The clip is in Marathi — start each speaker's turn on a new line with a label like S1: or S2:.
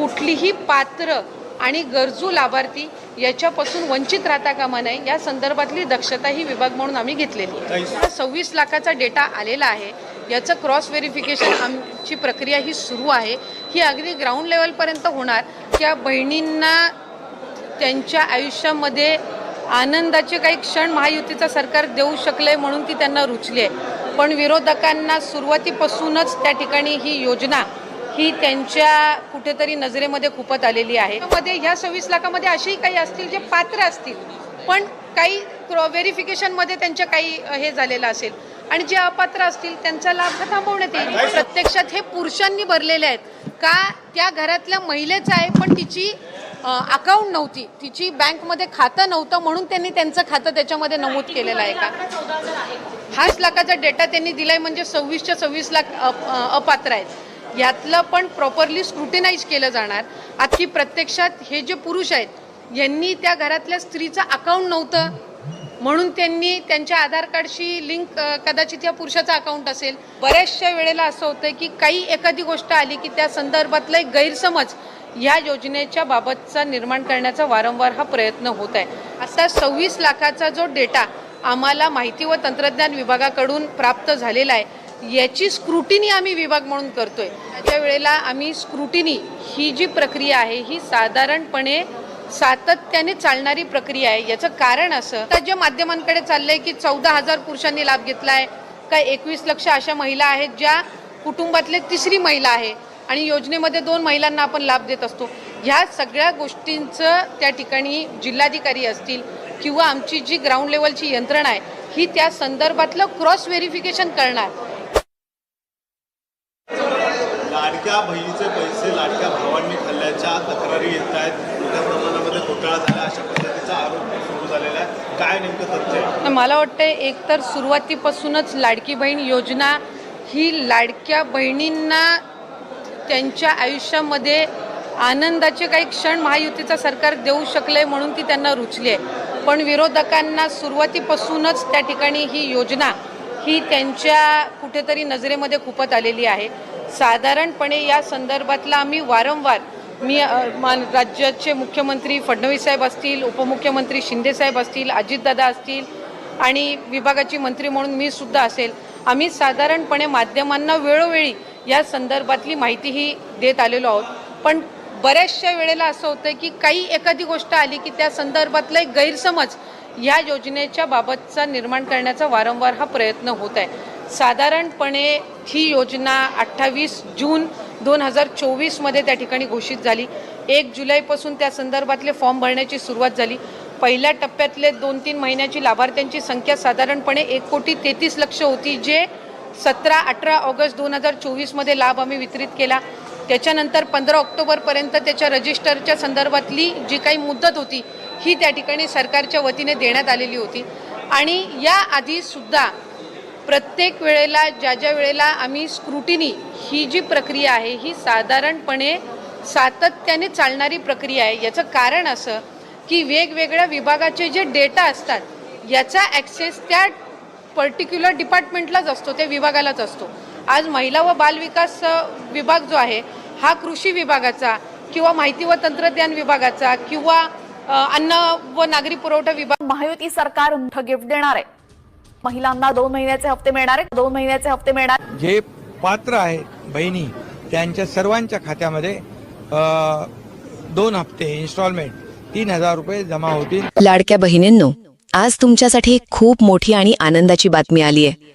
S1: कुठलीही पात्र आणि गरजू लाभार्थी याच्यापासून वंचित राहता कामा नये या संदर्भातली दक्षता ही विभाग म्हणून आम्ही घेतलेली आहे। 26 लाखाचा डेटा आलेला आहे, याचं क्रॉस व्हेरिफिकेशन आमची प्रक्रिया ही सुरू आहे। ही अगदी ग्राउंड लेवलपर्यंत होणार। त्या बहिणींना त्यांच्या आयुष्यामध्ये आनंदाचे काही क्षण महायुतीचं सरकार देऊ शकले म्हणून ती त्यांना रुचली आहे, पण विरोधकांना सुरुवातीपासूनच त्या ठिकाणी ही योजना ही त्यांच्या कुठेतरी नजरेमध्ये खुपत आलेली आहे। मध्ये ह्या 26 लाखामध्ये असेही काही असतील जे पात्र असतील, पण काही व्हेरिफिकेशनमध्ये त्यांच्या काही हे झालेलं असेल आणि जे अपात्र असतील त्यांचा लाभ थांबवण्यात येईल। प्रत्यक्षात हे पुरुषांनी भरलेले आहेत का त्या घरातल्या महिलेचं आहे, पण तिची अकाउंट नव्हती, तिची बँकमध्ये खातं नव्हतं म्हणून त्यांनी त्यांचं खातं त्याच्यामध्ये नमूद केलेलं आहे का? 5 लाखाचा डेटा त्यांनी दिलाय म्हणजे 26च्या 26 लाख अपात्र आहेत। यातलं पण प्रॉपरली स्क्रुटिनाइज केलं जाणार। आजची प्रत्यक्षात हे जे पुरुष आहेत यांनी त्या घरातल्या स्त्रीचं अकाउंट नव्हतं म्हणून त्यांनी त्यांच्या आधार कार्डशी लिंक कदाचित या पुरुषाचं अकाउंट असेल। बऱ्याचशा वेळेला असं होतं की काही एखादी गोष्ट आली की त्या संदर्भातला एक गैरसमज या योजनेच्या बाबतचा निर्माण करण्याचा वारंवार हा प्रयत्न होत आहे। आता 26 लाखाचा जो डेटा आम्हाला माहिती व तंत्रज्ञान विभागाकडून प्राप्त झालेला आहे याची स्क्रुटिनी आम्ही विभाग म्हणून करतोय। त्याच्या वेळेला आम्ही स्क्रुटिनी ही जी प्रक्रिया आहे ही साधारणपणे सातत्याने चालणारी प्रक्रिया आहे। याचं कारण असं तर जे माध्यमांकडे चाललंय की 14,000 पुरुषांनी लाभ घेतलाय का 21 लक्ष अशा महिला आहेत ज्या कुटुंबातले तिसरी महिला आहे आणि योजनेमध्ये 2 महिलांना आपण लाभ देत असतो। ह्या सगळ्या गोष्टींचं त्या ठिकाणी जिल्हाधिकारी असतील किंवा आमची जी ग्राउंड लेवलची यंत्रणा आहे ही त्या संदर्भातलं क्रॉस व्हेरिफिकेशन करणार।
S2: लाडक्या बहिणीचे पैसे लाडक्या भावांनी खाल्ल्याच्या तक्रारी येत आहेत, मोठ्या प्रमाणामध्ये घोटाळा झाला अशा पद्धतीचा आरोप सुरू झालेला आहे। काय नेमकं तथ्य आहे?
S1: मला वाटतं एकतर सुरुवातीपासूनच लाडकी बहीण योजना ही लाडक्या बहिणींना त्यांच्या आयुष्यामध्ये आनंदाचे काही क्षण महायुतीचं सरकार देऊ शकले म्हणून ती त्यांना रुचली आहे, पण विरोधकांना सुरुवातीपासूनच त्या ठिकाणी ही योजना ही त्यांच्या कुठेतरी नजरेमध्ये खुपत आलेली आहे। साधारणपणे या संदर्भातला आम्ही वारंवार राज्याचे मुख्यमंत्री फडणवीस साहेब असतील, उपमुख्यमंत्री शिंदे साहेब असतील, अजितदादा असतील आणि विभागाची मंत्री म्हणून मी सुद्धा असेल, आम्ही साधारणपणे माध्यमांना वेळोवेळी या संदर्भातली माहिती ही देत आलेलो आहोत। पण बऱ्याचशा वेळेला असं होतं की काही एखादी गोष्ट आली की त्या संदर्भातला एक गैरसमज या योजनेच्या बाबतचा निर्माण करण्याचा वारंवार हा प्रयत्न होत आहे। साधारणपणे ही योजना 28 जून 2024 मध्ये त्या ठिकाणी घोषित झाली। 1 जुलैपासून त्या संदर्भातले फॉर्म भरण्याची सुरुवात झाली। पहिल्या टप्प्यातले 2-3 महिन्याची लाभार्थ्यांची संख्या साधारणपणे 1,33,00,000 होती, जे 17-18 ऑगस्ट 2024 मध्ये लाभ आम्ही वितरित केला। त्याच्यानंतर 15 ऑक्टोबरपर्यंत त्याच्या रजिस्टरच्या संदर्भातली जी काही मुदत होती ही त्या ठिकाणी सरकारच्या वतीने देण्यात आलेली होती आणि या आधी सुद्धा प्रत्येक वेळेला ज्या वेळेला आम्ही स्क्रुटिनी ही जी प्रक्रिया आहे ही साधारणपणे सातत्याने चालणारी प्रक्रिया आहे। याचं कारण असं की वेगवेगळ्या विभागाचे जे डेटा असतात याचा ॲक्सेस त्या पर्टिक्युलर डिपार्टमेंटलाच असतो, त्या विभागालाच असतो। आज महिला व बालविकास विभाग जो आहे हा कृषी विभागाचा किंवा माहिती व तंत्रज्ञान विभागाचा किंवा अन्न व नागरी पुरवठा विभाग।
S3: महायुती सरकार मोठं गिफ्ट देणार आहे, महिलांना 2 महिन्याचे हप्ते मिळणार आहे, 2 महिन्याचे हप्ते मिळणार।
S4: जे पात्र आहेत बहिणी त्यांच्या सर्वांच्या खात्यामध्ये 2 हप्ते इन्स्टॉलमेंट 3,000 रुपये जमा होतील।
S5: लाडक्या बहिणींनो, आज तुमच्यासाठी खूप मोठी आणि आनंदाची बातमी आली आहे।